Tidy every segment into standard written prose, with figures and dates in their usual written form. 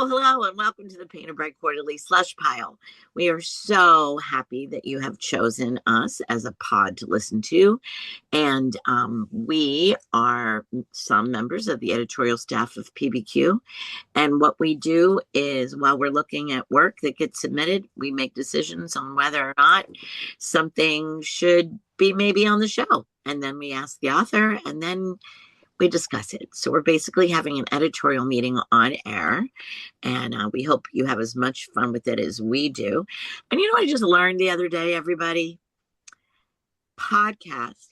hello, and welcome to the Painter Bright Quarterly Slush Pile. We are so happy that you have chosen us as a pod to listen to. And we are some members of the editorial staff of PBQ. And what we do is while we're looking at work that gets submitted, we make decisions on whether or not something should be maybe on the show. And then we ask the author, and then we discuss it. So we're basically having an editorial meeting on air, and we hope you have as much fun with it as we do. And you know what I just learned the other day, everybody? Podcast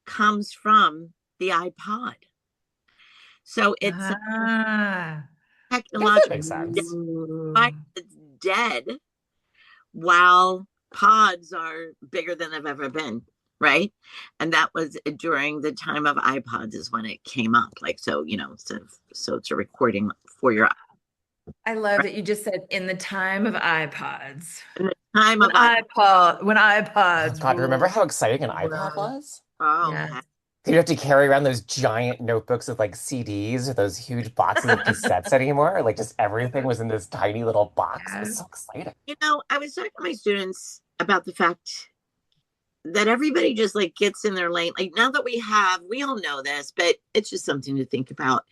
comes from the iPod. So it's Ah, I guess that technological. makes sense. It's dead while pods are bigger than they've ever been. Right. And that was during the time of iPods is when it came up. Like, so, so it's a recording for your I love right? that you just said in the time of iPods. In the time When of iPod. when Oh iPods God, remember ruled how exciting an the iPod world. was? Oh, Yeah. You have to carry around those giant notebooks with like CDs or those huge boxes of cassettes anymore. Like just everything was in this tiny little box. It was Yeah. so exciting. I was talking to my students about the fact that everybody just like gets in their lane. Like now that we all know this, but it's just something to think about.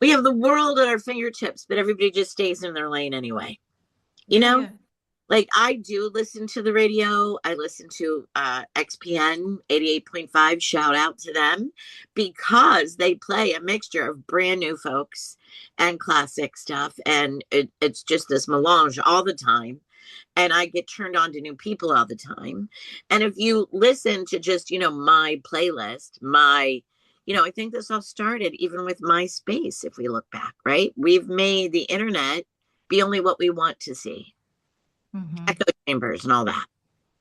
We have the world at our fingertips, but everybody just stays in their lane anyway. You Yeah, know, yeah. like I do listen to the radio. I listen to XPN 88.5. Shout out to them because they play a mixture of brand new folks and classic stuff. And it's just this melange all the time. And I get turned on to new people all the time. And if you listen to just, my playlist, I think this all started even with MySpace, if we look back, right? We've made the internet be only what we want to see, Hmm. echo chambers and all that.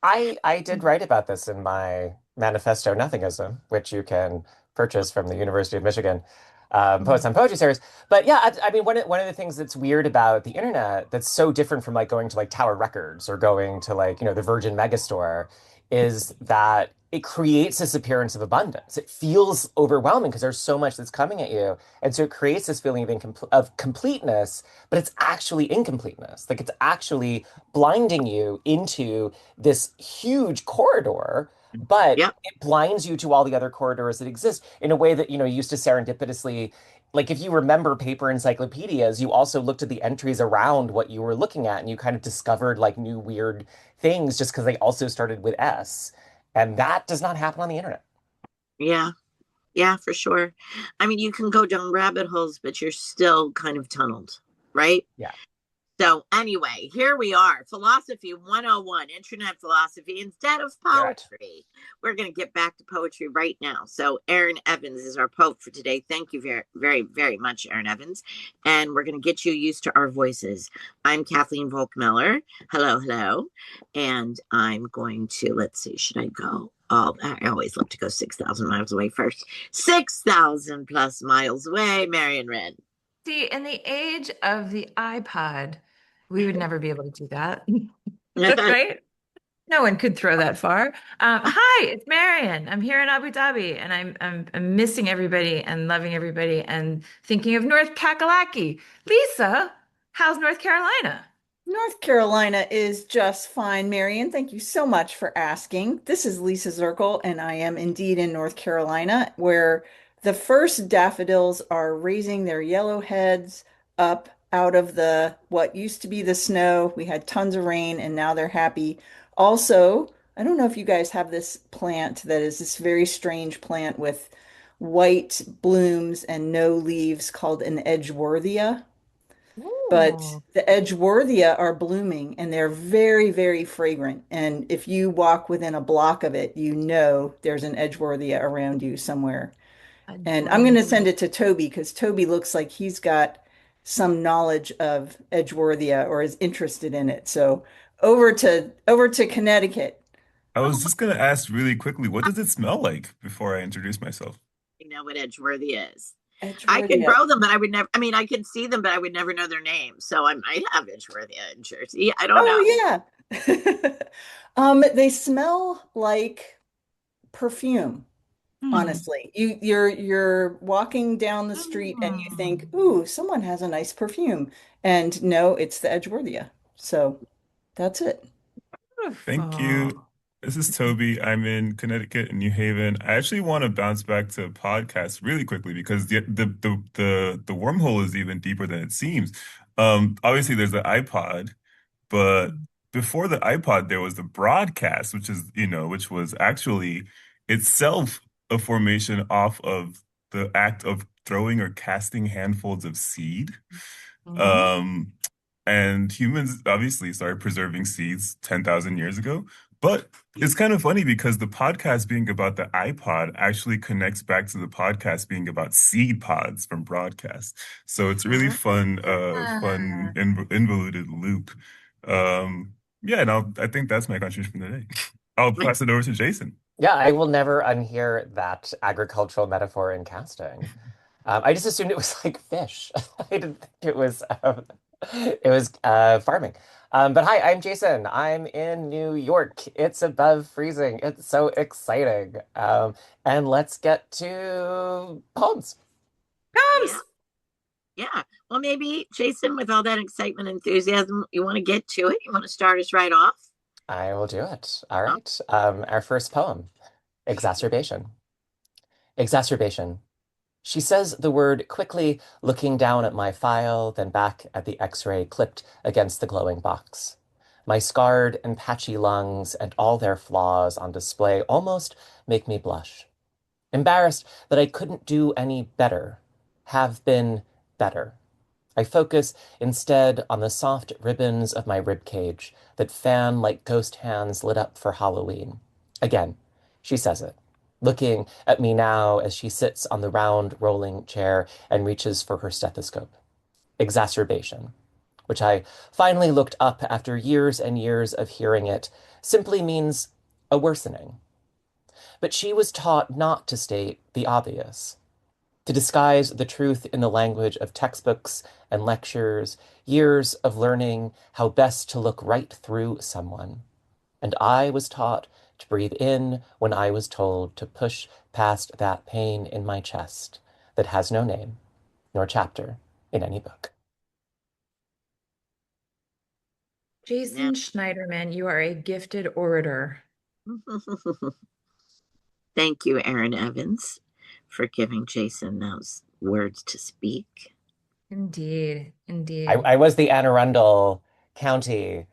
I did write about this in my manifesto Nothingism, which you can purchase from the University of Michigan Poets on Poetry series. But yeah, I mean, one of the things that's weird about the internet that's so different from like going to like Tower Records or going to like, the Virgin Megastore is that it creates this appearance of abundance. It feels overwhelming because there's so much that's coming at you. And so it creates this feeling of completeness, but it's actually incompleteness. Like it's actually blinding you into this huge corridor, but Yep. it blinds you to all the other corridors that exist in a way that, used to serendipitously, like if you remember paper encyclopedias, you also looked at the entries around what you were looking at and you kind of discovered like new weird things just because they also started with S. And that does not happen on the internet. Yeah. Yeah, for sure. I mean, you can go down rabbit holes, but you're still kind of tunneled, right? Yeah. So, anyway, here we are. Philosophy 101, internet philosophy instead of Do it. poetry. We're going to get back to poetry right now. So, Erin Evans is our poet for today. Thank you very, very, very much, Erin Evans. And we're going to get you used to our voices. I'm Kathleen Volk Miller. Hello, hello. And I'm going to, let's see, should I go? Oh, I always love to go 6,000 miles away first. 6,000 plus miles away, Marion Red. See, in the age of the iPod, we would never be able to do that, right? No one could throw that far. Hi, it's Marion. I'm here in Abu Dhabi, and I'm missing everybody and loving everybody and thinking of North Kakalaki. Lisa, how's North Carolina? North Carolina is just fine, Marion. Thank you so much for asking. This is Lisa Zirkle, and I am indeed in North Carolina, where the first daffodils are raising their yellow heads up out of the what used to be the snow. We had tons of rain, and now they're happy. Also, I don't know if you guys have this plant that is this very strange plant with white blooms and no leaves called an Edgeworthia. But Ooh. the Edgeworthia are blooming and they're very, very fragrant. And if you walk within a block of it, you know there's an Edgeworthia around you somewhere. And I'm going to Adorable. send it to Toby because Toby looks like he's got some knowledge of Edgeworthia or is interested in it. So over to Connecticut. I Oh, was just gonna ask really quickly, what does it smell like before I introduce myself? I know what Edgeworthy is. I can Edgeworthia. grow them, but I would never. I mean, I can see them, but I would never know their names. So I might have Edgeworthia in Jersey. I don't know. Oh yeah. They smell like perfume. Hmm. Honestly, you're walking down the street and you think, Hmm. "Ooh, someone has a nice perfume," and no, it's the Edgeworthia. So that's it. Thank you. Beautiful. This is Toby. I'm in Connecticut and New Haven. I actually want to bounce back to podcasts really quickly because the wormhole is even deeper than it seems. Obviously there's the iPod, but before the iPod there was the broadcast, which is, which was actually itself a formation off of the act of throwing or casting handfuls of seed. Hmm. Um, and humans obviously started preserving seeds 10,000 years ago. But it's kind of funny because the podcast being about the iPod actually connects back to the podcast being about seed pods from broadcast. So it's a really fun, Ah. involuted loop. Yeah, and I think that's my contribution for the day. I'll pass it over to Jason. Yeah, I will never unhear that agricultural metaphor in casting. I just assumed it was like fish. I didn't think it was farming. But hi, I'm Jason. I'm in New York. It's above freezing. It's so exciting. And let's get to poems. Yeah. Comes. Yeah. Well, maybe Jason, with all that excitement and enthusiasm, you want to get to it? You want to start us right off? I will do it. All Oh, right. Our first poem, Exacerbation. Exacerbation. She says the word quickly, looking down at my file, then back at the X-ray clipped against the glowing box. My scarred and patchy lungs and all their flaws on display almost make me blush. Embarrassed that I couldn't do any better, have been better. I focus instead on the soft ribbons of my rib cage that fan like ghost hands lit up for Halloween. Again, she says it, looking at me now as she sits on the round rolling chair and reaches for her stethoscope. Exacerbation, which I finally looked up after years and years of hearing it, simply means a worsening. But she was taught not to state the obvious, to disguise the truth in the language of textbooks and lectures, years of learning how best to look right through someone. And I was taught to breathe in when I was told to push past that pain in my chest that has no name nor chapter in any book. yeah. Jason Schneiderman, you are a gifted orator. Thank you, Erin Evans, for giving Jason those words to speak. Indeed, I, indeed. I was the Anne Arundel County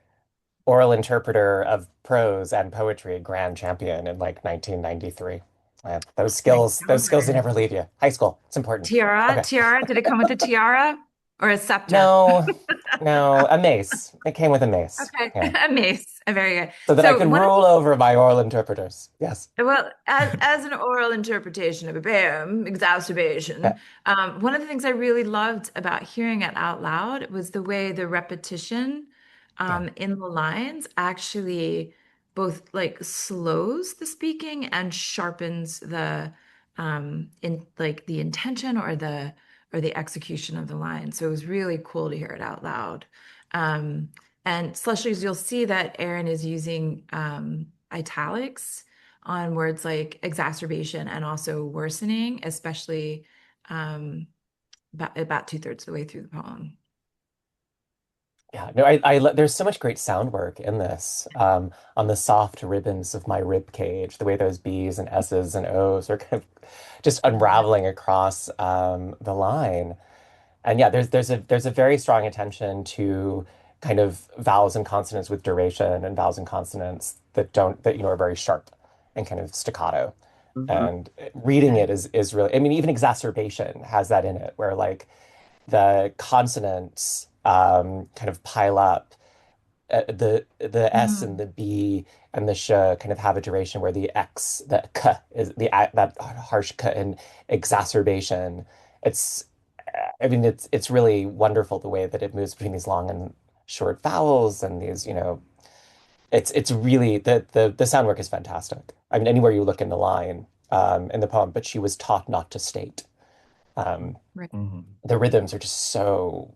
oral interpreter of prose and poetry grand champion in like 1993. Those My skills, those skills, they God. never leave you. High school, it's important. Tiara, Okay. tiara. Did it come with a tiara or a scepter? No, no, a mace. It came with a mace. Okay, Yeah. a mace. Very good. So that I So could one of rule over my oral interpreters. Yes. well, as an oral interpretation of a poem, exacerbation, Yeah. one of the things I really loved about hearing it out loud was the way the repetition Yeah. in the lines actually both like slows the speaking and sharpens the in like the intention or the execution of the line. So it was really cool to hear it out loud. Um, and Slushies, you'll see that Erin is using italics on words like exacerbation and also worsening, especially um, about two-thirds of the way through the poem. Yeah, no, there's so much great sound work in this, on the soft ribbons of my rib cage, the way those B's and S's and O's are kind of just unraveling across the line. And yeah, there's a very strong attention to kind of vowels and consonants with duration and vowels and consonants that are very sharp and kind of staccato. Mhm. And reading it is really, I mean, even exacerbation has that in it, where like the consonants kind of pile up. The S and Mm. the B and the sh kind of have a duration where the X, the k is that harsh k in exacerbation. It's I mean it's really wonderful the way that it moves between these long and short vowels and these, it's really the sound work is fantastic. I mean, anywhere you look in the line in the poem, but she was taught not to state. Um, Right. Mhm. the rhythms are just so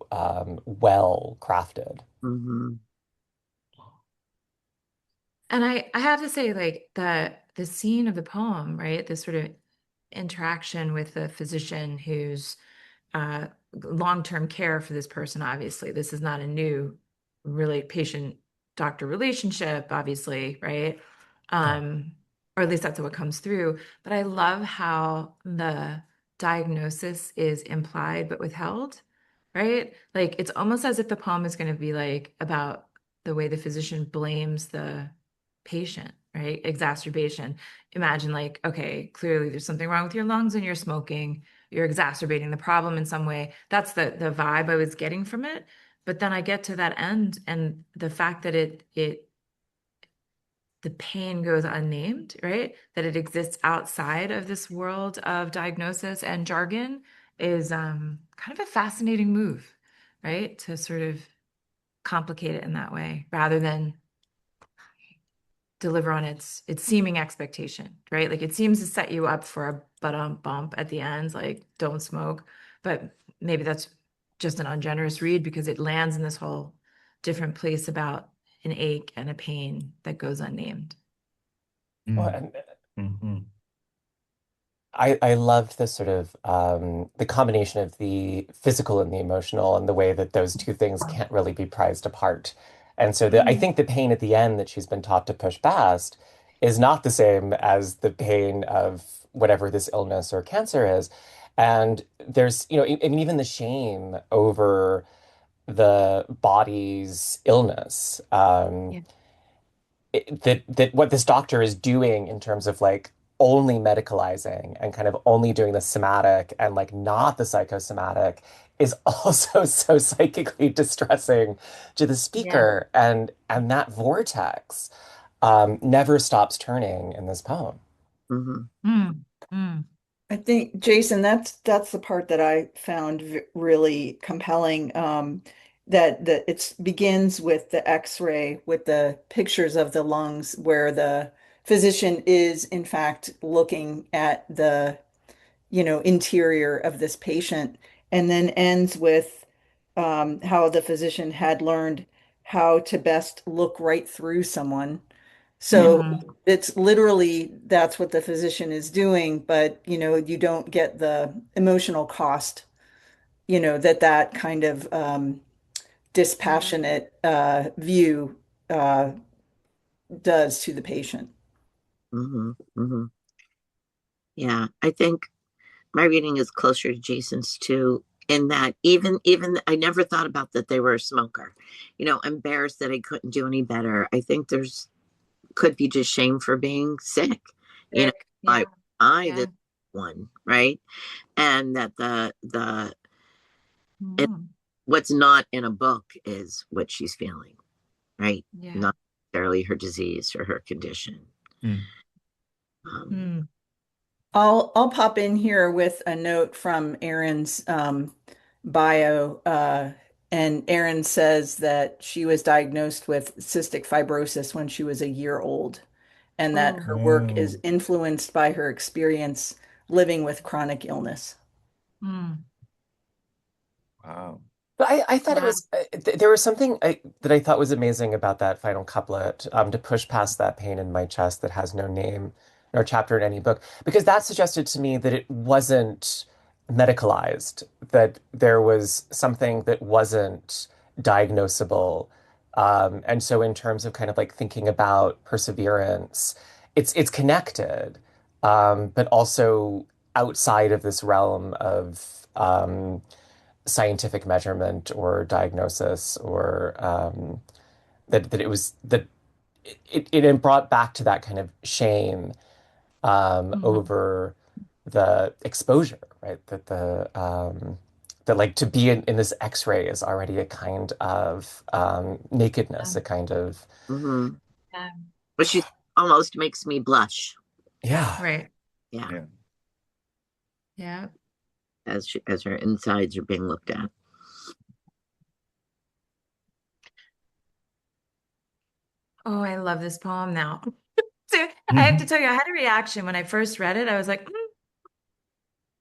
well crafted. Mhm. And I have to say, like the scene of the poem, right? This sort of interaction with a physician who's long-term care for this person, obviously. This is not a new really patient-doctor relationship, obviously, right? Or at least that's what comes through. But I love how the diagnosis is implied but withheld, right? Like it's almost as if the poem is going to be like about the way the physician blames the patient, right? Exacerbation. Imagine like, okay, clearly there's something wrong with your lungs and you're smoking. You're exacerbating the problem in some way. That's the vibe I was getting from it. But then I get to that end, and the fact that the pain goes unnamed, right? That it exists outside of this world of diagnosis and jargon is kind of a fascinating move, right? To sort of complicate it in that way rather than deliver on its seeming expectation, right? Like it seems to set you up for a bump at the end, like don't smoke, but maybe that's just an ungenerous read because it lands in this whole different place about an ache and a pain that goes unnamed. Well, Mm. and Mhm. I loved the sort of the combination of the physical and the emotional and the way that those two things can't really be prized apart. And so I Mm. think the pain at the end that she's been taught to push past is not the same as the pain of whatever this illness or cancer is. And there's, I mean, even the shame over the body's illness. Yeah. That what this doctor is doing in terms of like only medicalizing and kind of only doing the somatic and like not the psychosomatic is also so psychically distressing to the Yeah. speaker, and that vortex never stops turning in this poem. Mhm. Mm. Mm. I think, Jason, that's the part that I found really compelling. That it begins with the X-ray with the pictures of the lungs, where the physician is in fact looking at the interior of this patient, and then ends with how the physician had learned how to best look right through someone. So Hmm. it's literally that's what the physician is doing, but you don't get the emotional cost, that kind of Yeah. dispassionate view uh, does to the patient. Mhm. Mhm. Yeah, I think my reading is closer to Jason's too, in that even I never thought about that they were a smoker. Embarrassed that I couldn't do any better. I think there's could be just shame for being sick. You know, Sick. I Yeah. I this Yeah. one, right? And that it, Mm. what's not in a book is what she's feeling, right? Yeah. Not necessarily her disease or her condition. Mm. Um, Mm. I'll pop in here with a note from Erin's bio. And Erin says that she was diagnosed with cystic fibrosis when she was a year old, and that Oh. her work is Oh, influenced by her experience living with chronic illness. Mm. wow. But I thought it Wow. was there was something that I thought was amazing about that final couplet, to push past that pain in my chest that has no name nor chapter in any book, because that suggested to me that it wasn't medicalized, that there was something that wasn't diagnosable. And so in terms of kind of like thinking about perseverance, it's connected, but also outside of this realm of scientific measurement or diagnosis, or that it was that it brought back to that kind of shame Mhm. over the exposure, right? That like to be in this X-ray is already a kind of nakedness, a kind of mhm. Yeah. But she almost makes me blush. yeah. Right. Yeah, Yeah. Yeah. as her insides are being looked at. Oh, I love this poem now. So I have to tell you, I had a reaction when I first read it. I was like,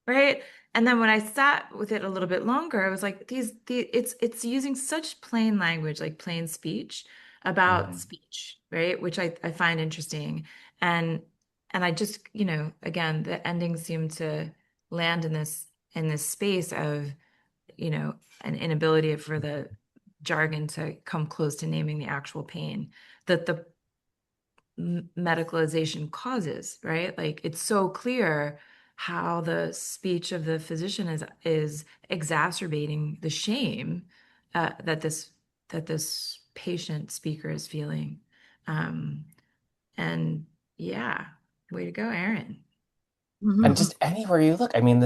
right? And then when I sat with it a little bit longer, I was like, it's using such plain language, like plain speech about Mhm. speech, right? Which I find interesting. And and I just, again, the endings seem to land in this space of, an inability for the jargon to come close to naming the actual pain that the medicalization causes, right? Like it's so clear how the speech of the physician is exacerbating the shame that this patient speaker is feeling. Um, and yeah, way to go, Erin. And just anywhere you look, I mean,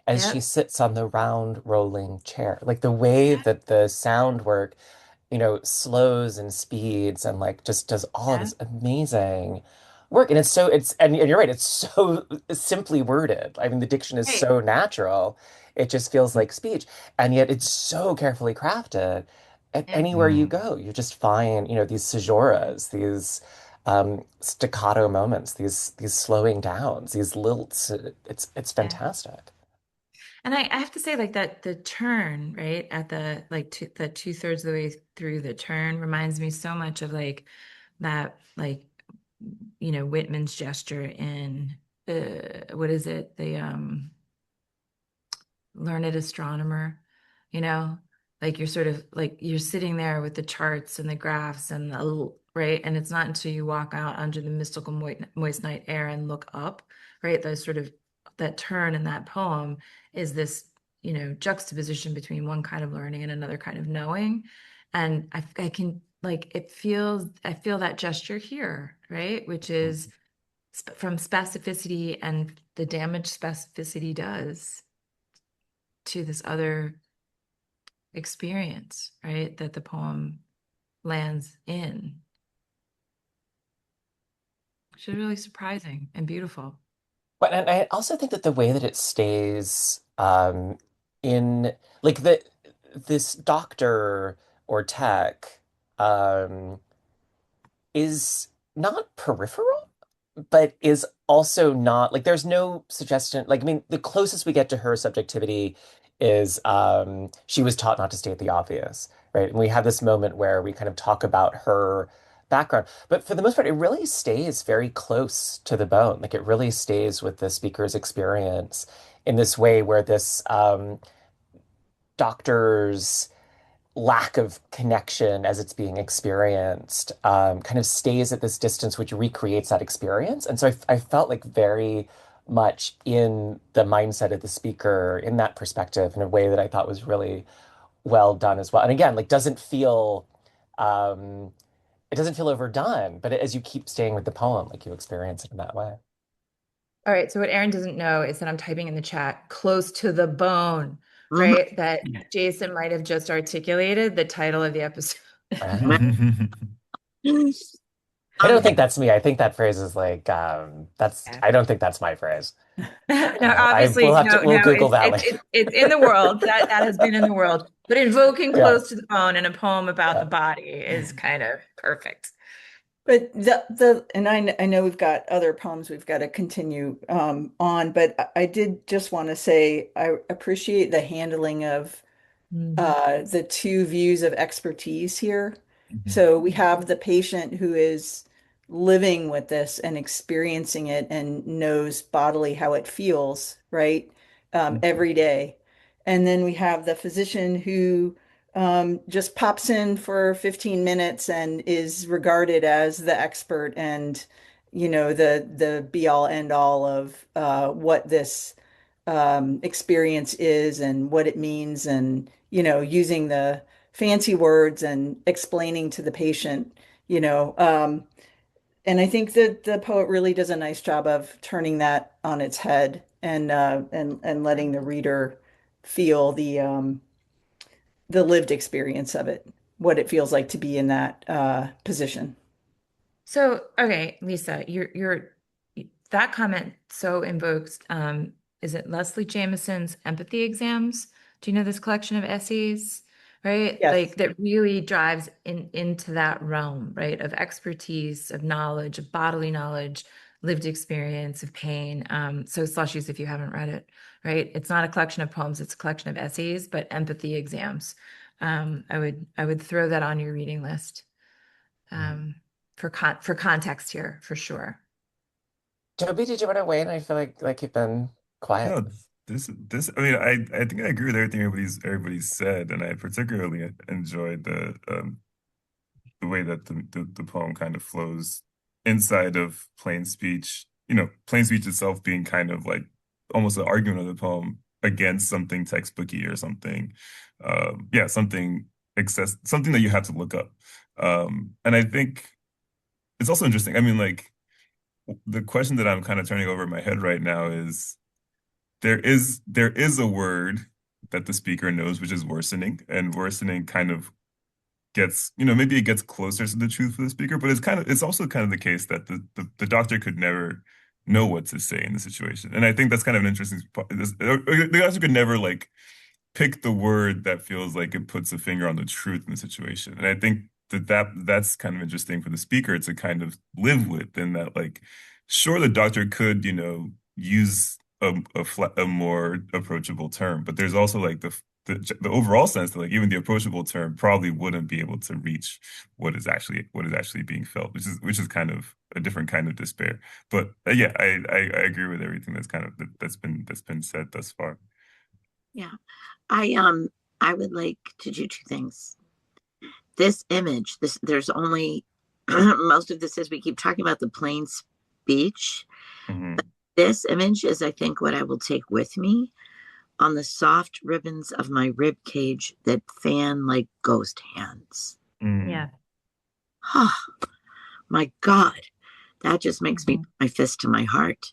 as she Yep. sits on the round rolling chair, like the way that the sound work, slows and speeds and like just does all of Yeah. this amazing work. And and you're right, it's so simply worded. I mean, the diction is Right. so natural. It just feels like speech. And yet it's so carefully crafted. And Yeah. anywhere you go, you just find, these caesuras, these staccato moments, these slowing downs, these lilts. It's Yeah. fantastic. And I have to say, like that, the turn, right, at the like the two-thirds of the way through the turn reminds me so much of like that, like Whitman's gesture in what is it? The learned astronomer, you know, like you're sort of like you're sitting there with the charts and the graphs and right. And it's not until you walk out under the mystical moist night air and look up, right? The sort of that turn in that poem is this, juxtaposition between one kind of learning and another kind of knowing. And I can like I feel that gesture here, right? Which is from specificity and the damage specificity does to this other experience, right? That the poem lands in, which is really surprising and beautiful. But and I also think that the way that it stays in like this doctor or tech um is not peripheral, but is also not like there's no suggestion. Like, I mean, the closest we get to her subjectivity is she was taught not to state the obvious, right? And we have this moment where we kind of talk about her background. But for the most part, it really stays very close to the bone. Like it really stays with the speaker's experience in this way where this doctor's lack of connection as it's being experienced kind of stays at this distance, which recreates that experience. And so I felt like very much in the mindset of the speaker in that perspective in a way that I thought was really well done as well. And again, like um, it doesn't feel overdone, but as you keep staying with the poem, like you experience it in that way. All right. So what Aaron doesn't know is that I'm typing in the chat close to the bone, Mhm. right? That Jason might have just articulated the title of the episode. I don't Um, think that's me. I think that phrase is like Yeah. I don't think that's my phrase. No, I obviously, will have to no, we'll no, Google it's that it's later. it's in the world. That has been in the world. But invoking Yeah. close to the bone in a poem about the Yeah. body is kind of perfect. But I know we've got other poems we've got to continue on, but I did just want to say I appreciate the handling of Mhm. the two views of expertise here. So we have the patient who is living with this and experiencing it and knows bodily how it feels, right? Every day. And then we have the physician who just pops in for 15 minutes and is regarded as the expert and, the be all end all of what this experience is and what it means and using the fancy words and explaining to the patient you know and I think that the poet really does a nice job of turning that on its head and letting the reader feel the lived experience of it, what it feels like to be in that position. So, okay, Lisa, that comment so invokes is it Leslie Jamison's empathy exams? Do you know this collection of essays? Right? Yes. Like that really drives into that realm, right? Of expertise, of knowledge, of bodily knowledge, lived experience, of pain. So Slushies, if you haven't read it, right? It's not a collection of poems, it's a collection of essays, but empathy exams. I would throw that on your reading list. Um, for context here, for sure. Toby, did you want to weigh in? I feel like you've been quiet. No, this. I mean, I think I agree with everything everybody's said, and I particularly enjoyed the way that the poem kind of flows inside of plain speech. You know, plain speech itself being kind of like almost an argument of the poem against something textbooky or something. Yeah, something that you have to look up. And I think it's also interesting. I mean, like the question that I'm kind of turning over in my head right now is there is a word that the speaker knows, which is worsening, and worsening kind of gets, maybe it gets closer to the truth for the speaker, but it's also kind of the case that the doctor could never know what to say in the situation. And I think that's kind of an interesting part. The doctor could never like pick the word that feels like it puts a finger on the truth in the situation. And I think that's kind of interesting for the speaker to kind of live with, and that like, sure, the doctor could, use a more approachable term, but there's also like the overall sense that like even the approachable term probably wouldn't be able to reach what is actually being felt, which is kind of a different kind of despair. But yeah, I agree with everything that's been said thus far. Yeah. I would like to do two things. This image, there's only most of this is we keep talking about the plain speech. Hmm. This image is, I think, what I will take with me on the soft ribbons of my rib cage that fan like ghost hands. Yeah. Oh my God. That just makes me put my fist to my heart.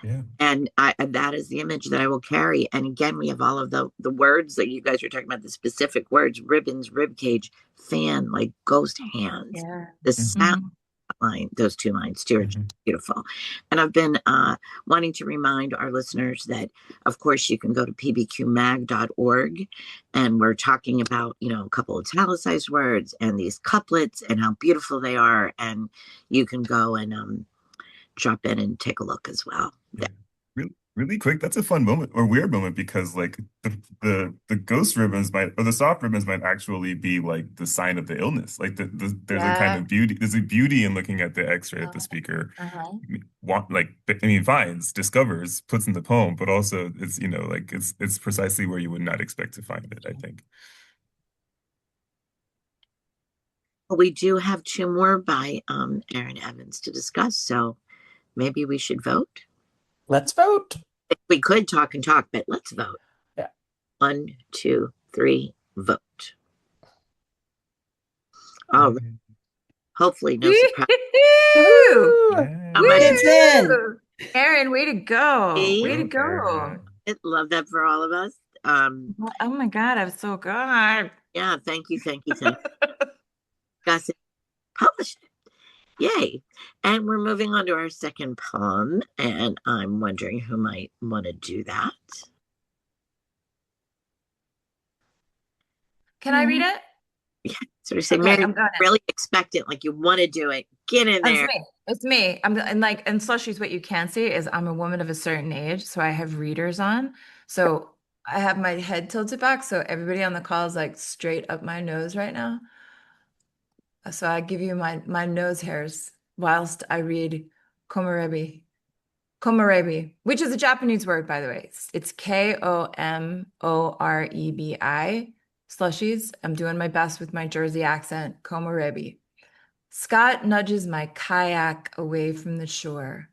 Yeah. And that is the image that I will carry. And again, we have all of the words that you guys are talking about, the specific words: ribbons, rib cage, fan, like ghost hands. Yeah. The sound line, those two lines, too, are just beautiful. And I've been wanting to remind our listeners that, of course, you can go to pbqmag.org, and we're talking about, a couple italicized words and these couplets and how beautiful they are. And you can go and drop in and take a look as well. Yeah. Really, really quick, that's a fun moment or weird moment because like the ghost ribbons might or the soft ribbons might actually be like the sign of the illness. Like there's a kind Yeah. of beauty, there's a beauty in looking at the X-ray that the speaker finds, discovers, puts in the poem, but also it's like it's precisely where you would not expect to find it, I think. We do have two more by Erin Evans to discuss, so maybe we should vote. Let's vote. We could talk and talk, but let's vote. Yeah. 1, 2, 3, vote. All right. Hopefully, no surprise. It's in. Erin, way to go. Way to go. I love that for all of us. Oh my God, I was so good. Yeah, thank you. Gus published it. Yay. And we're moving on to our second poem, and I'm wondering who might want to do that. Can I read it? Yeah. So we say, Okay, Mary, I'm gonna. really expectant, like you want to do it. Get in there. It's me. And Slushies, what you can see is I'm a woman of a certain age, so I have readers on. So I have my head tilted back, so everybody on the call is like straight up my nose right now. So I give you my nose hairs whilst I read komorebi. Komorebi, which is a Japanese word, by the way. It's Komorebi. Slushies. I'm doing my best with my Jersey accent. Komorebi. Scott nudges my kayak away from the shore.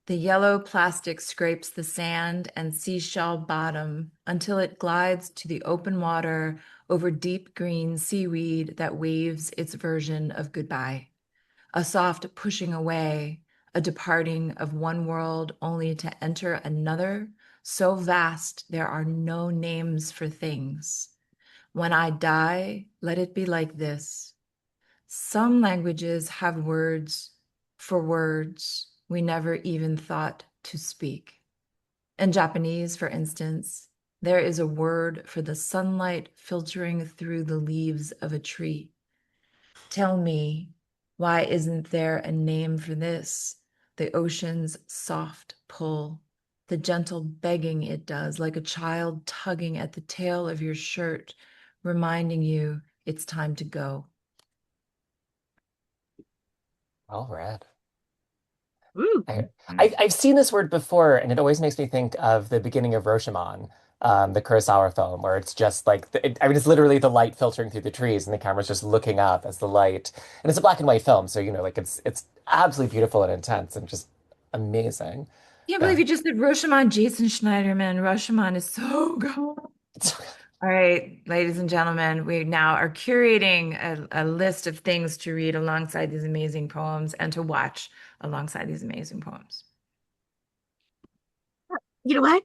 The yellow plastic scrapes the sand and seashell bottom until it glides to the open water over deep green seaweed that waves its version of goodbye. A soft pushing away, a departing of one world only to enter another, so vast there are no names for things. When I die, let it be like this. Some languages have words for words we never even thought to speak. In Japanese, for instance, there is a word for the sunlight filtering through the leaves of a tree. Tell me, why isn't there a name for this? The ocean's soft pull, the gentle begging it does, like a child tugging at the tail of your shirt, reminding you it's time to go. All right. Ooh. I, Mm. I've seen this word before, and it always makes me think of the beginning of Rashomon, the Kurosawa film, where it's just like, I mean, it's literally the light filtering through the trees, and the camera's just looking up as the light, and it's a black and white film, so like it's absolutely beautiful and intense and just amazing. Can't Yeah. believe you just did Rashomon, Jason Schneiderman. Rashomon is so good. All right, ladies and gentlemen, we now are curating a list of things to read alongside these amazing poems and to watch alongside these amazing poems. You know what?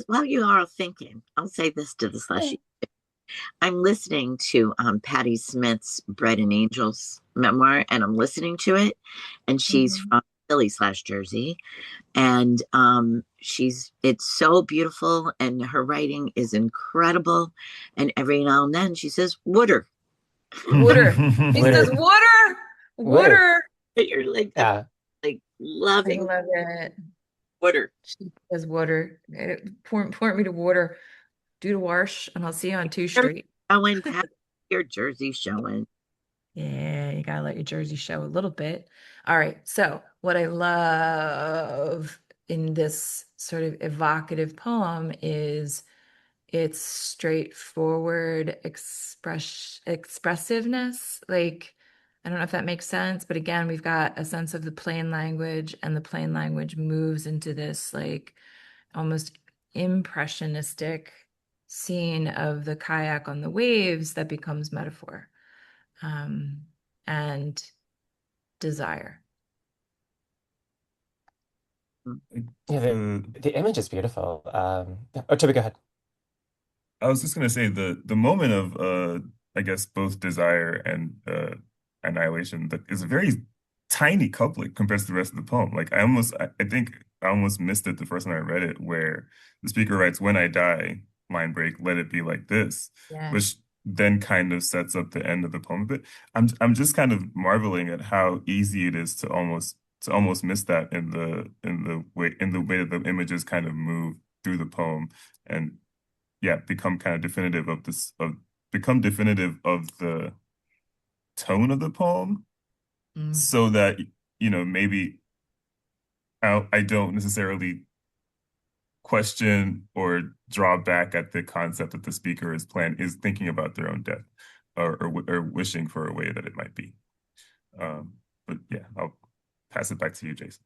While you are thinking, I'll say this to the slushy. I'm listening to Patti Smith's Bread and Angels memoir, and I'm listening to it, and she's Mhm. from Philly slash Jersey, and she's it's so beautiful, and her writing is incredible, and every now and then she says water. Water. He says Wooder. water, Wooder. water. But you're Yeah. like I loving love it. water. She says water. Point me to water. Do the wash, and I'll see you on 2 You're Street. showing Pat, your Jersey showing. Yeah, you gotta let your Jersey show a little bit. All right. So, what I love in this sort of evocative poem is its straightforward expressiveness. Like, I don't know if that makes sense, but again, we've got a sense of the plain language, and the plain language moves into this like almost impressionistic scene of the kayak on the waves that becomes metaphor, um, and desire. Yeah, The the image is beautiful. Oh, Toby, go ahead. I was just gonna say the moment of I guess both desire and annihilation that is a very tiny couplet compared to the rest of the poem. Like I think I almost missed it the first time I read it, where the speaker writes, "When I die, line break, let it be like this," Yeah. which then kind of sets up the end of the poem a bit. I'm just kind of marveling at how easy it is to almost miss that in the way that the images kind of move through the poem and yeah, become definitive of the tone of the poem Mm. so that, maybe I don't necessarily question or draw back at the concept that the speaker is thinking about their own death or wishing for a way that it might be. But yeah, I'll pass it back to you, Jason.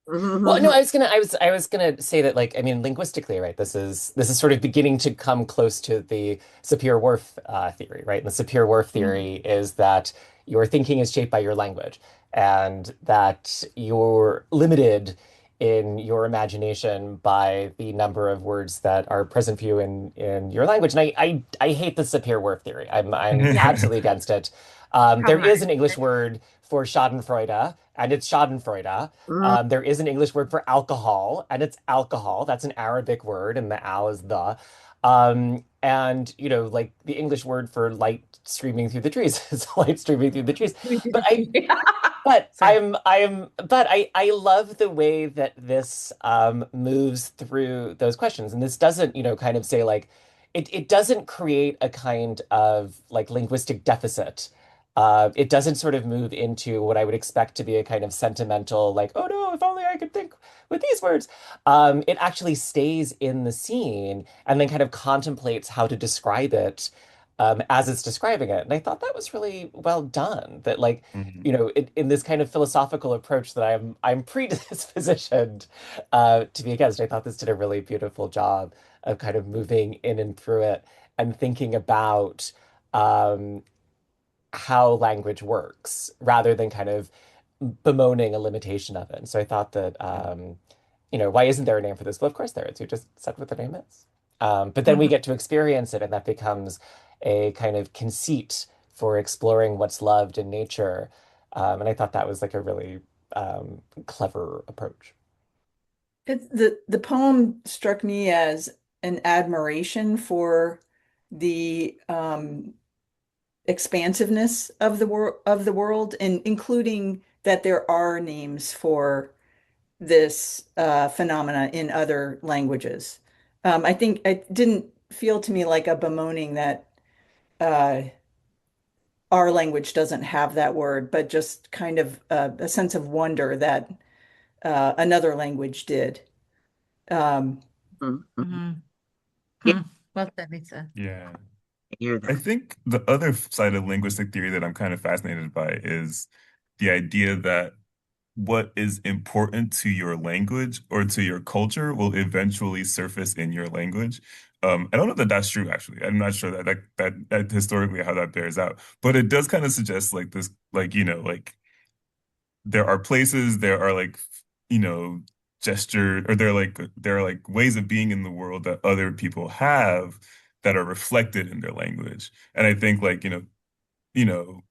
Well, no, I was gonna say that, like, I mean, linguistically, right? This is sort of beginning to come close to the Sapir-Whorf theory, right? And the Sapir-Whorf Mm. theory is that your thinking is shaped by your language, and that you're limited in your imagination by the number of words that are present for you in your language. And I hate the Sapir-Whorf theory. I'm Yeah. absolutely against it. There is Problematic. an English word for Schadenfreude, and it's Schadenfreude. Mhm. There is an English word for alcohol, and it's alcohol. That's an Arabic word, and the al is the. And like the English word for light streaming through the trees is light streaming through the trees. But I, but Sorry. but I love the way that this moves through those questions, and this doesn't, kind of say like, it doesn't create a kind of like linguistic deficit. It doesn't sort of move into what I would expect to be a kind of sentimental, like, oh no, if only I could think with these words. It actually stays in the scene and then kind of contemplates how to describe it as it's describing it. And I thought that was really well done. That, like, Mhm. in this kind of philosophical approach that I'm predispositioned to be against. I thought this did a really beautiful job of kind of moving in and through it and thinking about um, how language works rather than kind of bemoaning a limitation of it. And so I thought that, why isn't there a name for this? Well, of course there is. You just said what the name is. But then we Mhm. get to experience it, and that becomes a kind of conceit for exploring what's loved in nature. And I thought that was like a really clever approach. The poem struck me as an admiration for the expansiveness of the world, and including that there are names for this phenomena in other languages. I think it didn't feel to me like a bemoaning that uh, our language doesn't have that word, but just kind of a sense of wonder that another language did. Um, Mm-hmm. Hmm. Yeah, Hmm. Well said, Lisa. Yeah. I hear I that. think the other side of linguistic theory that I'm kind of fascinated by is the idea that what is important to your language or to your culture will eventually surface in your language. I don't know that that's true, actually. I'm not sure that historically how that bears out, but it does kind of suggest like this, like, like there are places, there are like, you know, gesture, or there are like ways of being in the world that other people have that are reflected in their language. And I think like, you know,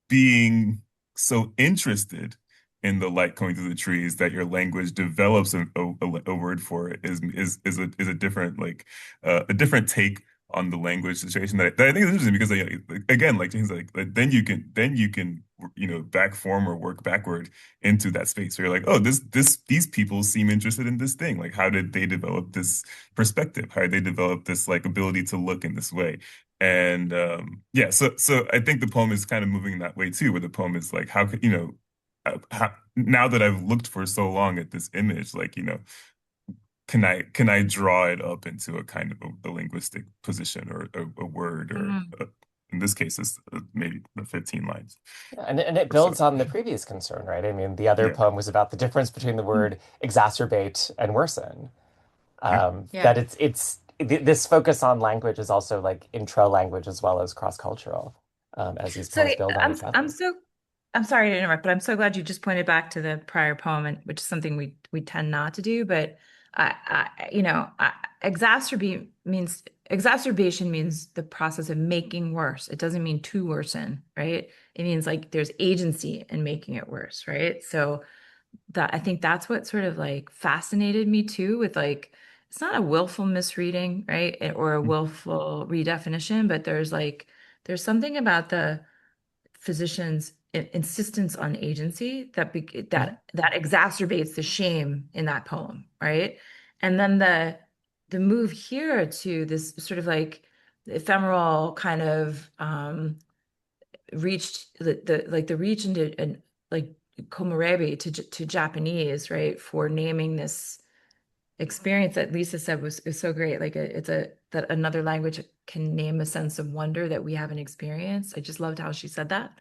being so interested in the light coming through the trees that your language develops a word for it is a different like a different take on the language situation that I think is interesting because like, again like things like then you can back form or work backward into that space where you're like, oh, these people seem interested in this thing, like how did they develop this perspective, how did they develop this like ability to look in this way. And yeah, so I think the poem is kind of moving that way too, where the poem is like, how could now that I've looked for so long at this image, like, can I draw it up into a kind of a linguistic position or a word or Hmm. in this case, it's maybe 15 lines Yeah, and it or so. builds on the previous concern, right? I mean, the other Yeah. poem was about the difference between the word exacerbate and worsen. Yeah. Yeah. That this focus on language is also like intra language as well as cross cultural, as these So poems build on I'm each I'm other. so I'm sorry to interrupt, but I'm so glad you just pointed back to the prior poem, and which is something we tend not to do. But exacerbation means the process of making worse. It doesn't mean to worsen, right? It means like there's agency in making it worse, right? So that I think that's what sort of like fascinated me too, with like it's not a willful misreading, right? Or a willful redefinition, but there's something about the physician's insistence on agency Mhm. that exacerbates the shame in that poem, right? And then the move here to this sort of like ephemeral kind of reached the reach into and like komorebi to Japanese, right? For naming this experience that Lisa said was so great. Like it's a that another language can name a sense of wonder that we haven't experienced. I just loved how she said that.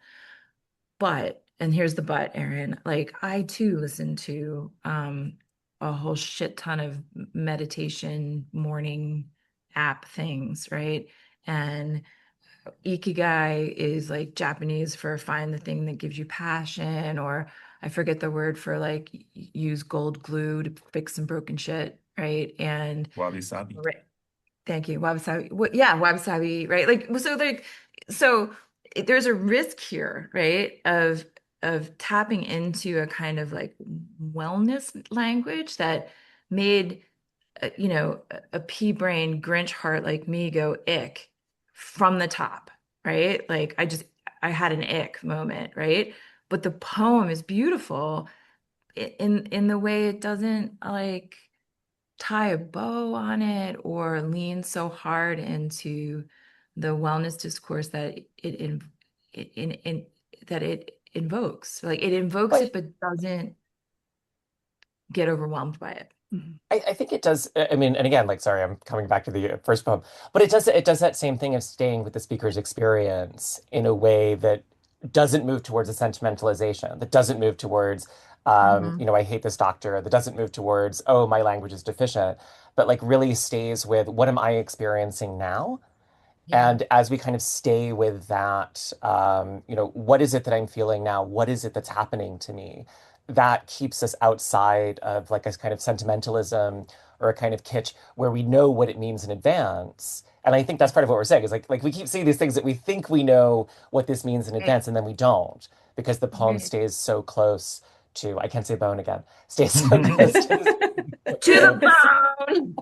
But, and here's the but, Erin, like I too listen to a whole shit ton of meditation morning app things, right? And ikigai is like Japanese for find the thing that gives you passion, or I forget the word for like use gold glue to fix some broken shit, right? And Wabi-sabi. thank you. Wabi-sabi. Yeah, wabi-sabi, right? So there's a risk here, right? Of tapping into a kind of like wellness language that made a pea brain Grinch heart like me go ick from the top, right? Like I had an ick moment, right? But the poem is beautiful in the way it doesn't like tie a bow on it or lean so hard into the wellness discourse that that it invokes. Like it invokes But it, but doesn't get overwhelmed by it. mhm. I think it does. I mean, and again, like, sorry, I'm coming back to the first poem, but it does that same thing of staying with the speaker's experience in a way that doesn't move towards a sentimentalization, that doesn't move towards, Mhm. I hate this doctor, that doesn't move towards, oh, my language is deficient, but like really stays with what am I experiencing now? Yeah. And as we kind of stay with that, what is it that I'm feeling now? What is it that's happening to me? That keeps us outside of like a kind of sentimentalism or a kind of kitsch where we know what it means in advance. And I think that's part of what we're saying is like we keep seeing these things that we think we know what this means in Right. advance, and then we don't because the poem Right. stays so close to, I can't say bone again, stays so close to this To the experience. bone.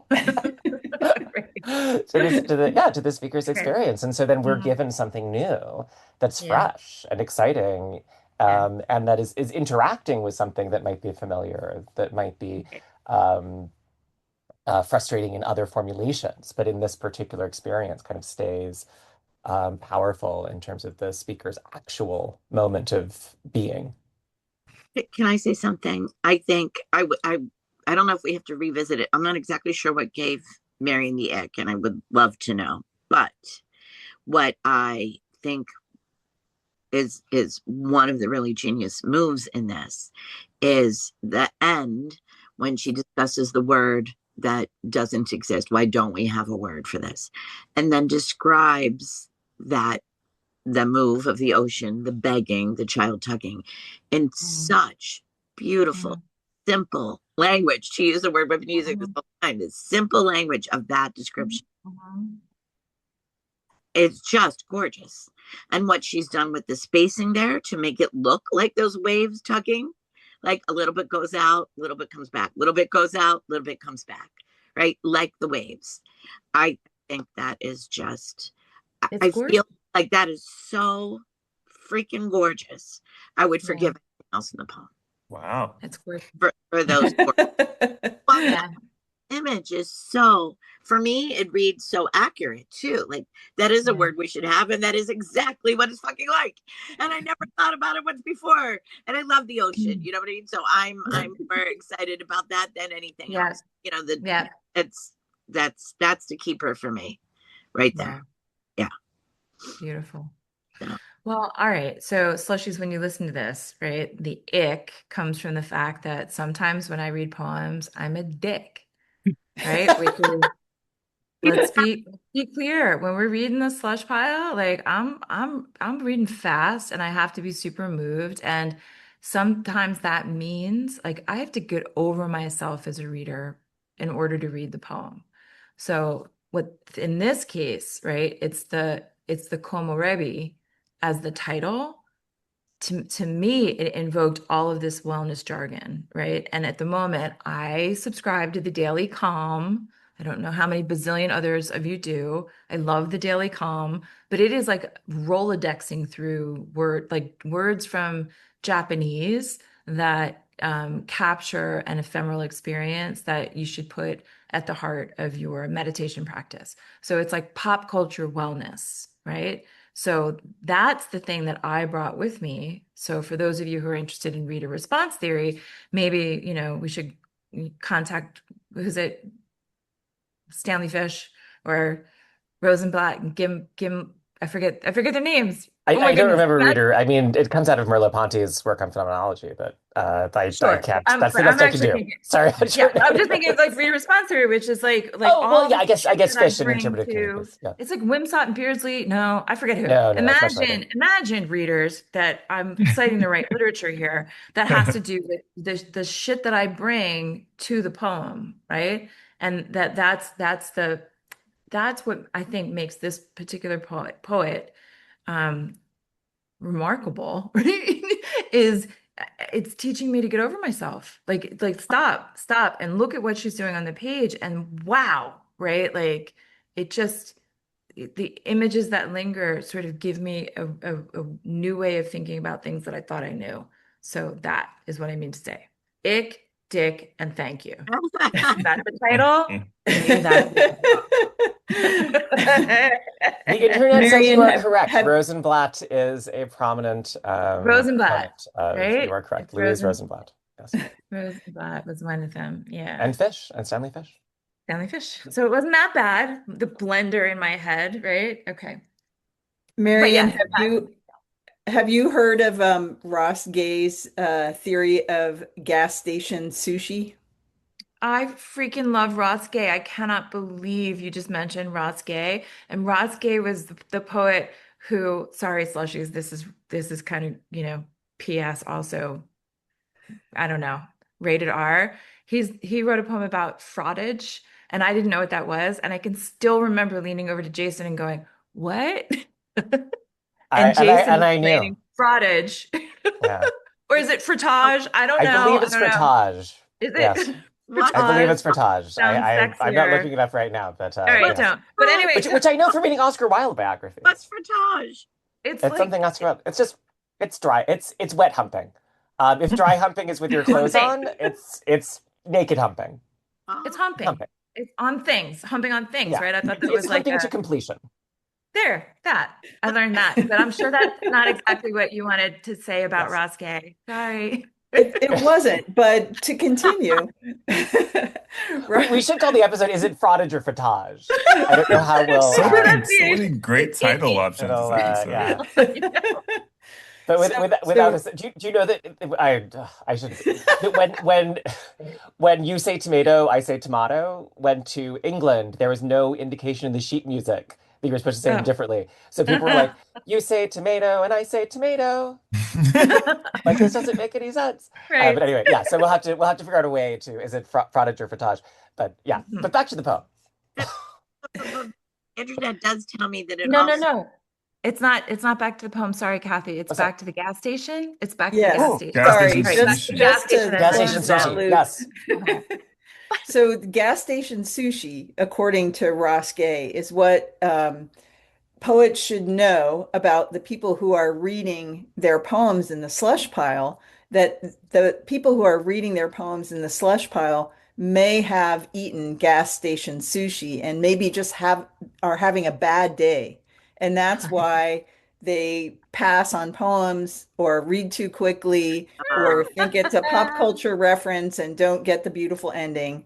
Right. To the speaker's Right. experience, and so then we're Mhm. given something new that's Yeah. fresh and exciting, Yeah. and that is interacting with something that might be familiar, that might be um, frustrating in other formulations, but in this particular experience kind of stays powerful in terms of the speaker's actual moment of being. Can I say something? I think I don't know if we have to revisit it. I'm not exactly sure what gave Marion the ick, and I would love to know. But what I think is one of the really genius moves in this is the end when she discusses the word that doesn't exist. Why don't we have a word for this? And then describes that the move of the ocean, the begging, the child tugging in Mm, such beautiful, mm, simple language. To use the word we've been using this mhm, whole time, the simple language of that mhm, description. mhm. It's just gorgeous. And what she's done with the spacing there to make it look like those waves tugging, like a little bit goes out, a little bit comes back, a little bit goes out, a little bit comes back, right? Like the waves. I think that is just, It's I gorgeous. feel like that is so freaking gorgeous. I would Yeah, forgive anything else in the poem Wow. it's gorgeous. for those words. Well, Yeah, image is so, for me it reads so accurate too, like that is a yeah, word we should have, and that is exactly what it's fucking like, and I never thought about it once before, and I love the ocean, mm, you know what I mean, so I'm more excited about that than anything yeah, else, you know, the yeah, it's that's the keeper for me right there. yeah. Yeah. Beautiful. So, Well, all right. So, Slushies, when you listen to this, right, the ick comes from the fact that sometimes when I read poems, I'm a dick, right? Which is, let's be clear. When we're reading the slush pile, like I'm reading fast and I have to be super moved. And sometimes that means like I have to get over myself as a reader in order to read the poem. So what in this case, right, it's the Komorebi as the title. To me, it invoked all of this wellness jargon, right? And at the moment, I subscribe to the Daily Calm. I don't know how many bazillion others of you do. I love the Daily Calm, but it is like Rolodexing through like words from Japanese that capture an ephemeral experience that you should put at the heart of your meditation practice. So it's like pop culture wellness, right? So that's the thing that I brought with me. So for those of you who are interested in reader response theory, maybe, we should contact, who's it, Stanley Fish or Rosenblatt and give 'em- I forget their names. I, Oh my I don't goodness. remember reader. I mean, it comes out of Merleau-Ponty's work on phenomenology, but I Sure. can't. I'm, That's the I'm best I can actually do. thinking, Sorry. yeah, I'm just thinking of like reader response theory, which is like Oh well, all yeah. the I guess I shit guess that I fish and bring interpretive to, communities. Yeah. it's like Wimsott and Beardsley. No, I forget who. No, no, no. It's much later. Imagine readers that I'm citing the right literature here that has to do with the shit that I bring to the poem, right? And that's what I think makes this particular poet um remarkable, right? Is it's teaching me to get over myself. Like stop and look at what she's doing on the page and wow, right? Like it just the images that linger sort of give me a new way of thinking about things that I thought I knew. So that is what I mean to say. Ick, dick, and thank you. That's the title. To me, that's The internet says you Marion, are have correct. have Rosenblatt is a prominent Rosenblatt, poet of. You right? are correct. It's Louise Rosenblatt. Yes. Rosenblatt was one of them. Yeah. And Fish and Stanley Fish. Stanley Fish. So it wasn't that bad. The blender in my head, right? Okay. But Marion, yes, have you heard of Ross Gay's theory of gas station sushi? I freaking love Ross Gay. I cannot believe you just mentioned Ross Gay. And Ross Gay was the poet who, sorry, Slushies, this is kind of, PS also, I don't know, rated R. He wrote a poem about fraudage, and I didn't know what that was. And I can still remember leaning over to Jason and going, "What?" I And and I Jason and I knew. explaining fraudage. Yeah. Or is it frottage? I don't I know. believe I it's don't know. frottage. Is Yes. it what I believe frottage? it's frottage. Sounds I'm not sexier. looking it up right now, but All right, what yes. don't. But anyway, Which I know from reading Oscar Wilde biographies. what's frottage? it's It's like something Oscar Wilde. It's dry. It's wet humping. If dry humping is with your on clothes things. on, it's naked humping. It's Oh, humping. Humping. It's on things, humping on things, Yeah. right? I thought that It's was like humping to completion. that. I learned that, but I'm sure that's not exactly what you wanted to say about Yes. Ross Gay. Sorry. It wasn't, but to continue. We should call the episode, is it frottage or frottage? I don't know how we'll So many, so many Pronunciation. great title options it'll, this episode. yeah. But without this, do you know that I should that when you say tomato, I say tomato. When to England, there was no indication in the sheet music that you were supposed to say them Oh. differently. So people were like, "You say tomato, and I say tomato." Like this doesn't make any sense. Right. But anyway, yeah. So we'll have to figure out a way to, is it frottage or frottage? But yeah. Mhm. But back to the poem. Internet does tell me that it No, also no. It's not back to the poem. Sorry, Kathy. It's What's that? back to the gas station. It's back to the Yes. gas Oh, station. gas Sorry, station Right, sushi. that's the gas station that Gas closes station down. sushi. Yes. So gas station sushi, according to Ross Gay, is what poets should know about the people who are reading their poems in the slush pile, that the people who are reading their poems in the slush pile may have eaten gas station sushi and maybe just are having a bad day. And that's why they pass on poems or read too quickly or think it's a pop culture reference and don't get the beautiful ending.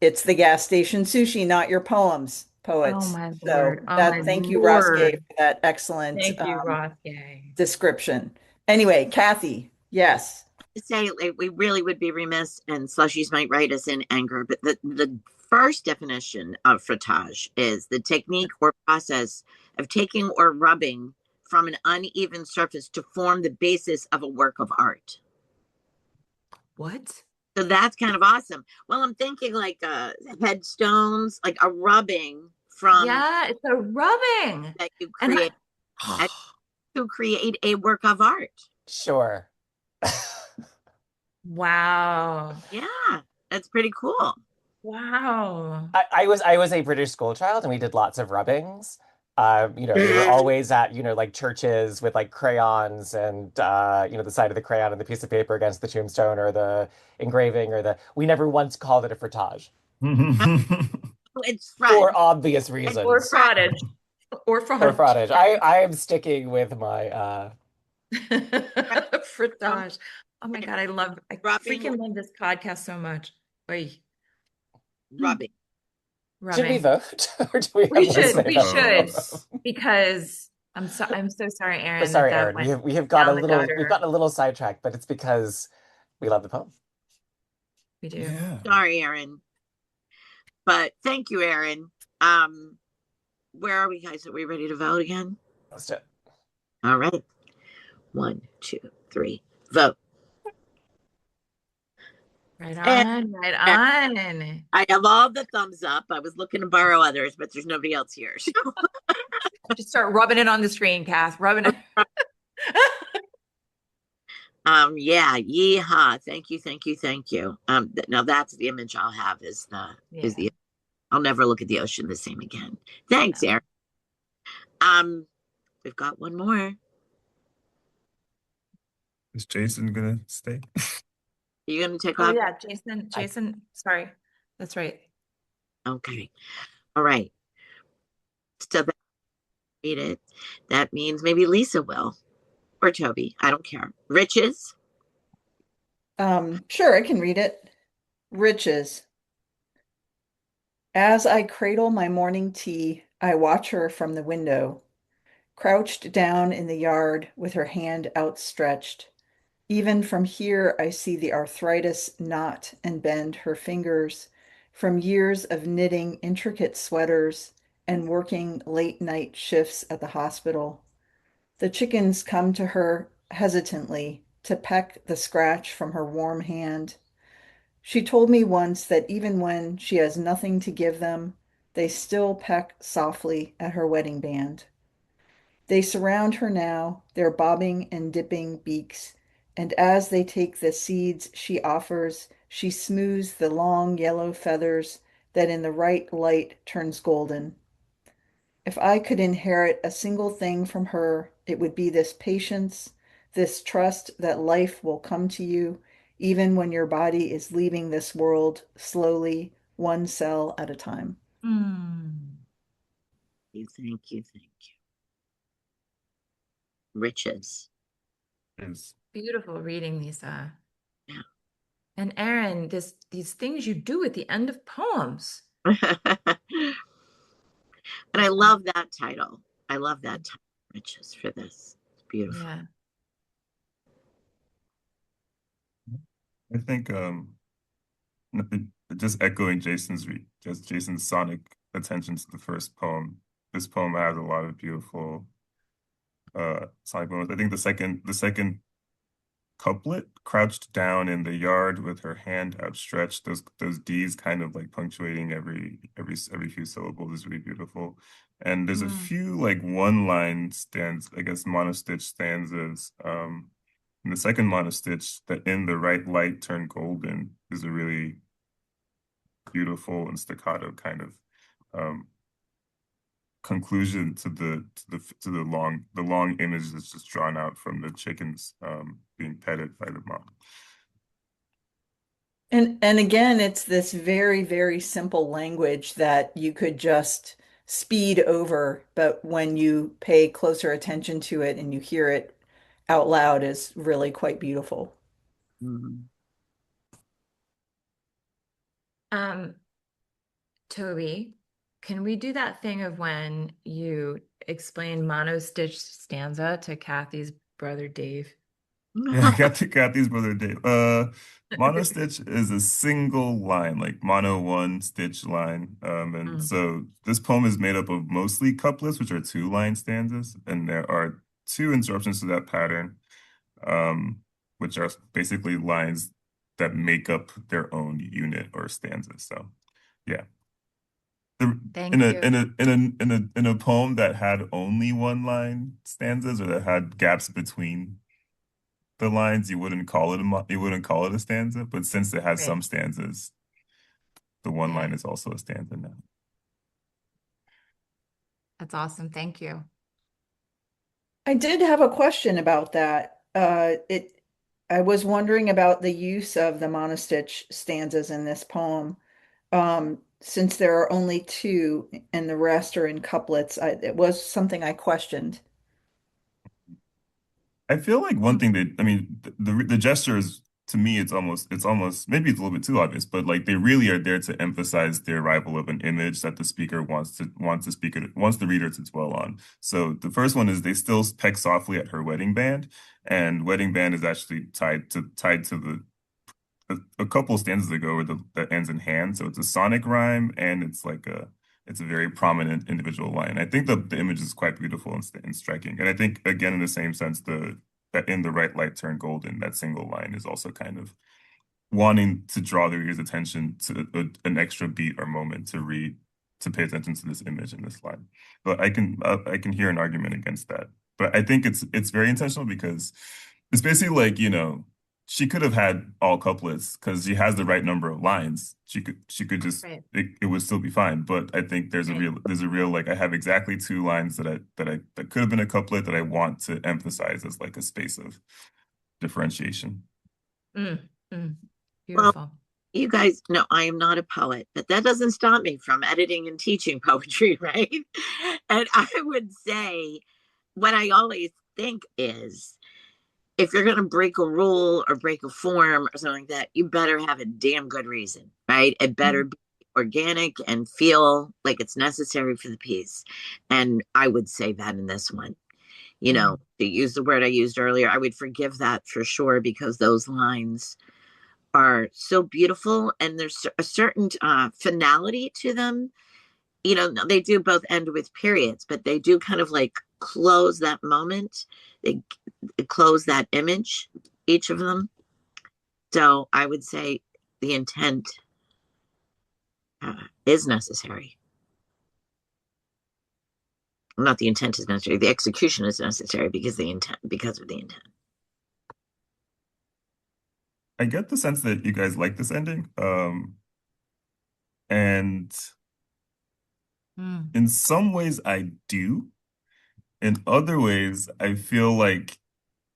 It's the gas station sushi, not your poems, Oh poets. my So Lord. Oh my that, thank you, Ross Gay, Lord. for that excellent Thank you, Ross Gay. description. Anyway, Kathy, yes. to say like, we really would be remiss, and Slushies might write us in anger, but the first definition of frottage is the technique or process of taking or rubbing from an uneven surface to form the basis of a work of art. What? So that's kind of awesome. Well, I'm thinking like headstones, like a rubbing from Yeah, it's a rubbing. that you And create to create a work of art. Sure. wow. Yeah, that's pretty cool. Wow. I was a British school child and we did lots of rubbings. We were always at, like churches with like crayons and, the side of the crayon and the piece of paper against the tombstone or the engraving we never once called it a frottage It's fun. for obvious Or reasons. frottage. Or Or frottage. frottage. I am sticking with my, Frottage. Oh my God, I Rubbing freaking love this podcast so much. Oy. rubbing. should we Rubbing. vote? Or do we have We more to should, say we about should, this? because I'm so sorry, We're Erin, sorry, that Erin. went We have down the we've gutter. gotten a little sidetracked, but it's because we love the poem. We do. Yeah. Sorry, Erin. But thank you, Erin. Where are we, guys? Are we ready to vote again? Let's do it. All right. 1, 2, 3, vote. Right And on, right on. I have all the thumbs up. I was looking to borrow others, but there's nobody else here. So. Just start rubbing it on the screen, Kath. Rubbing it. Yeah, yeehaw. Thank you, thank you, thank you. Now that's the image I'll have is the I'll never look at the ocean the same again. Thanks, Yeah. Erin. We've got one more. Is Jason gonna stay? Are you gonna take Oh off? yeah, Jason, sorry. That's right. Okay. All right. So that read it. That means maybe Lisa will. Or Tobi. I don't care. Riches. Sure, I can read it. Riches. As I cradle my morning tea, I watch her from the window, crouched down in the yard with her hand outstretched. Even from here, I see the arthritis knot and bend her fingers from years of knitting intricate sweaters and working late night shifts at the hospital. The chickens come to her hesitantly to peck the scratch from her warm hand. She told me once that even when she has nothing to give them, they still peck softly at her wedding band. They surround her now, their bobbing and dipping beaks, and as they take the seeds she offers, she smooths the long yellow feathers that in the right light turns golden. If I could inherit a single thing from her, it would be this patience, this trust that life will come to you even when your body is leaving this world slowly, one cell at a time. Thank you. Thank you. Riches. Yes. Beautiful reading, Lisa. Yeah. And Erin, these things you do at the end of poems. And I love that title. I love that title, Riches, for this. It's beautiful. Yeah. I think just echoing just Jason's sonic attention to the first poem. This poem has a lot of beautiful sonic moments. I think the second couplet, crouched down in the yard with her hand outstretched, those D's kind of like punctuating every few syllables is really beautiful. And there's a Mm. few like one line stands, I guess monostitch stanzas. In the second monostitch, that in the right light turn golden is a really beautiful and staccato kind of um conclusion to the long image that's just drawn out from the chickens being petted by the mom. And again, it's this very, very simple language that you could just speed over, but when you pay closer attention to it and you hear it out loud is really quite beautiful. Mhm. Um, Toby, can we do that thing of when you explain monostitch stanza to Kathy's brother Dave? Yeah, I got these brother Dave. Monostitch is a single line, like mono one stitch line. And Mm. so this poem is made up of mostly couplets, which are two line stanzas, and there are two interruptions to that pattern, um, which are basically lines that make up their own unit or stanza. So yeah. In Thank a you. in a in a in a poem that had only one line stanzas or that had gaps between the lines, you wouldn't call it a stanza, but since it has Right. some stanzas, the one Yeah, line is also a stanza now. that's awesome. Thank you. I did have a question about that. I was wondering about the use of the monostitch stanzas in this poem. Since there are only two and the rest are in couplets, it was something I questioned. I feel like one thing that I mean the gesture is to me it's almost maybe it's a little bit too obvious, but like they really are there to emphasize the arrival of an image that the speaker wants the reader to dwell on. So the first one is they still peck softly at her wedding band, and wedding band is actually tied to a couple stanzas ago that ends in hand. So it's a sonic rhyme and it's a very prominent individual line. I think the image is quite beautiful and striking. And I think again in the same sense that in the right light turn golden, that single line is also kind of wanting to draw the reader's attention to an extra beat or moment to pay attention to this image in this line. But I can hear an argument against that. But I think it's very intentional because it's basically like, she could have had all couplets because she has the right number of lines. She could just Right. it would still be fine. But I think Right. there's a real like I have exactly two lines that could have been a couplet that I want to emphasize as like a space of differentiation. Mm, mm. Well, Beautiful. you guys know I am not a poet, but that doesn't stop me from editing and teaching poetry, right? And I would say what I always think is if you're going to break a rule or break a form or something like that, you better have a damn good reason, right? It better Mm. be organic and feel like it's necessary for the piece. And I would say that in this one, Mm. to use the word I used earlier, I would forgive that for sure because those lines are so beautiful and there's a certain finality to them. They do both end with periods, but they do kind of like close that moment. They close that image, each of them. So I would say the intent is necessary. Not the intent is necessary. The execution is necessary because of the intent. I get the sense that you guys like this ending. And Mm. in some ways I do. In other ways, I feel like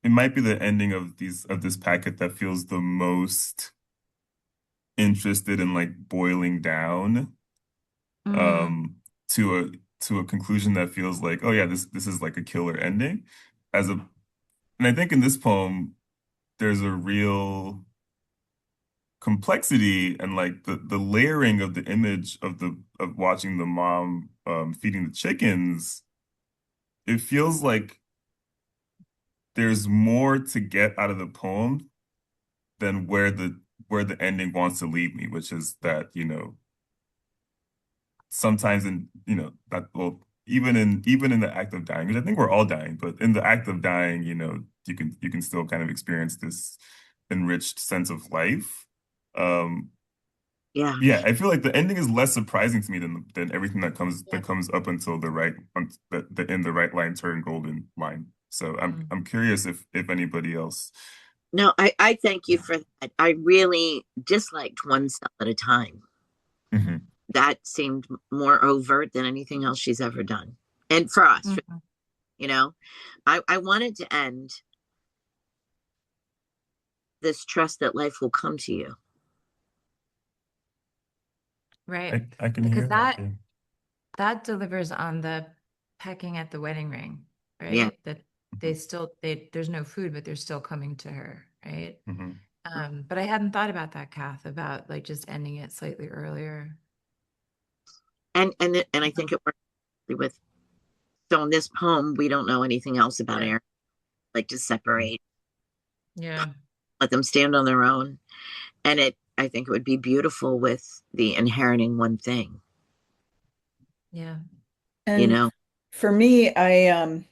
it might be the ending of this packet that feels the most interested in like boiling down Mm. um to a conclusion that feels like, oh yeah, this is like a killer ending. As a And I think in this poem there's a real complexity and like the layering of the image of watching the mom feeding the chickens, it feels like there's more to get out of the poem than where the ending wants to leave me, which is that, sometimes that, well, even in the act of dying, because I think we're all dying, but in the act of dying, you can still kind of experience this enriched sense of life. Um, Yeah. yeah, I feel like the ending is less surprising to me than everything Yeah. that comes up until the right the in the right line turn golden line. So I'm curious if anybody else. No, I thank you Yeah. for that. I really disliked One Cell at a Time. Hmm. That seemed more overt than anything else she's ever done. And for us, Mhm. you know, I wanted to end this trust that life will come to you. Right. I can Because hear that. Yeah. that delivers on the pecking at the wedding ring, Yeah. right? That Hmm. there's no food, but they're still coming to her, right? Hmm. But I hadn't thought about that, Kath, about like just ending it slightly earlier. And I think it works with, so in this poem, we don't know anything else about Yeah. Erin. Like to separate, Yeah. let them stand on their own. And I think it would be beautiful with the inheriting one thing, Yeah. you And know? for me, it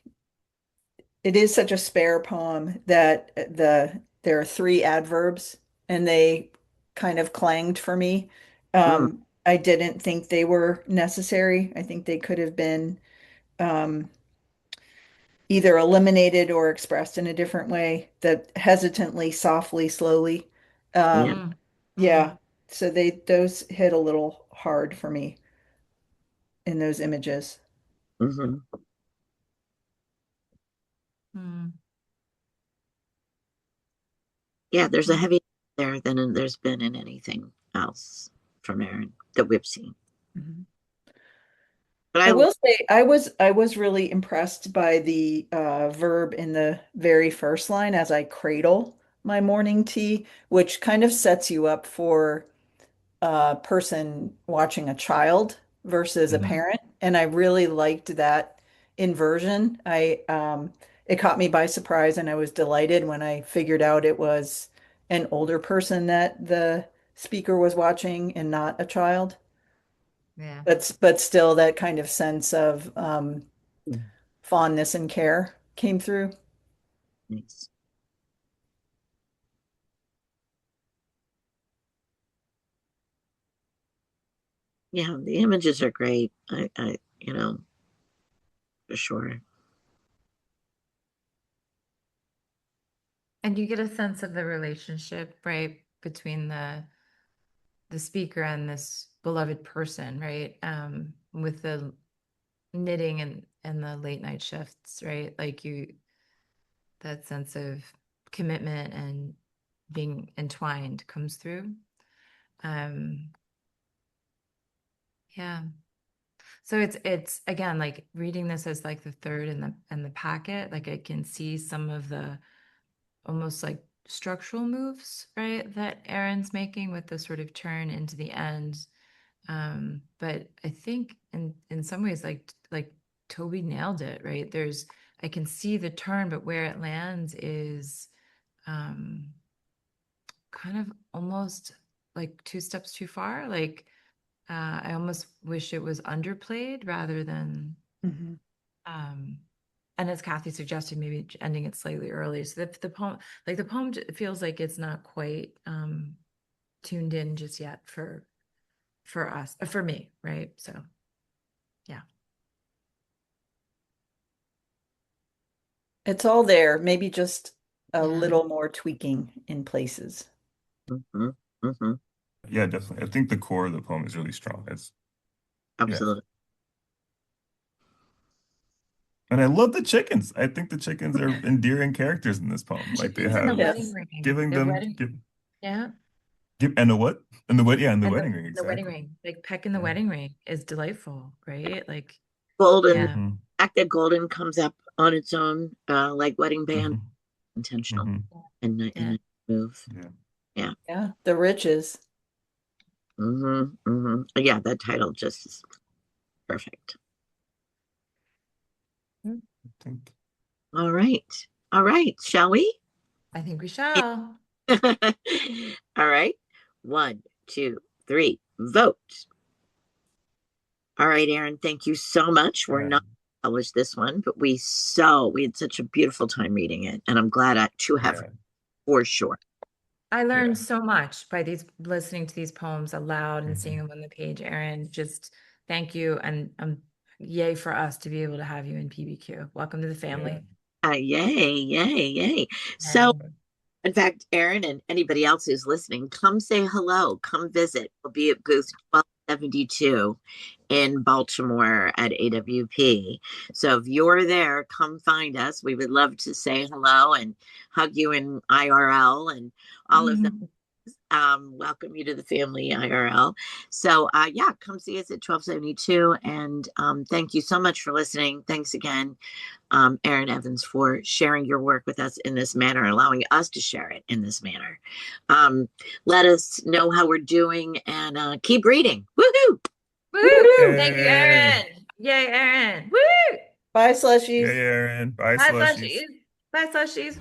is such a spare poem that there are three adverbs and they kind of clanged for me. Mm, I didn't think they were necessary. I think they could have been um, either eliminated or expressed in a different way. That hesitantly, softly, slowly. yeah. Um, Mm. yeah. So those hit a little hard for me in those images. Hmm. Mm. Yeah, there's a Mm. heavy there than there's been in anything else from Erin that we've seen. Mhm. But I will say I was really impressed by the verb in the very first line as I cradle my morning tea, which kind of sets you up for a person watching a child versus a Hmm. parent. And I really liked that inversion. It caught me by surprise and I was delighted when I figured out it was an older person that the speaker was watching and not a child. Yeah. But still that kind of sense of fondness and care came through. nice. Yeah, the images are great. For sure. And you get a sense of the relationship, right, between the speaker and this beloved person, right? With the knitting and the late night shifts, right? Like that sense of commitment and being entwined comes through. Um, yeah. So it's again like reading this as like the third in the packet, like I can see some of the almost like structural moves, right, that Erin's making with the sort of turn into the end. But I think in some ways like Toby nailed it, right? I can see the turn, but where it lands is um kind of almost like two steps too far. Like I almost wish it was underplayed rather than Mhm. um and as Kathy suggested, maybe ending it slightly early. So the poem, like the poem feels like it's not quite tuned in just yet for us, for me, right? So yeah. It's all there, maybe just a Yeah. little more tweaking in places. Hmm. Hmm. Yeah, definitely. I think the core of the poem is really strong. It's yeah. Absolutely. And I love the chickens. I think the chickens are endearing characters in this poem. Like they Chickens in the have wedding Yes. ring. giving The them wedding, yeah. and the what? And the wed yeah, and the And wedding ring, the wedding exactly. ring. Like peck in the Yeah. wedding ring is delightful, right? Like, Golden, yeah. Hmm. fact that Golden comes up on its own, like wedding band, Hmm. intentional Hmm. in Yeah. a move. Yeah. Yeah. Yeah, the riches. Yeah, that title just is perfect. All right. All right. Shall we? I think we shall. All right. 1, 2, 3, vote. All right, Erin, thank you so much. We're Yeah. not published this one, but we had such a beautiful time reading it, and I'm glad to have Yeah. for sure. I Yeah. learned so much by listening to these poems aloud and seeing Mhm. them on the page. Erin, just thank you, and yay for us to be able to have you in PBQ. Welcome to the family. Yay, yay, yay. So, in fact, Erin and anybody else who's listening, come say hello. Come visit. We'll be at booth 1272 in Baltimore at AWP. So if you're there, come find us. We would love to say hello and hug you in IRL and all of that. Welcome you to the family IRL. So yeah, come see us at 1272. And thank you so much for listening. Thanks again, Erin Evans, for sharing your work with us in this manner, allowing us to share it in this manner. Let us know how we're doing and keep reading. Woohoo! Woo! Thank you, Yay! Erin. Yay, Erin. Woo! Bye, Yay, slushies. Erin. Bye, Bye, slushies. slushies. Bye, slushies.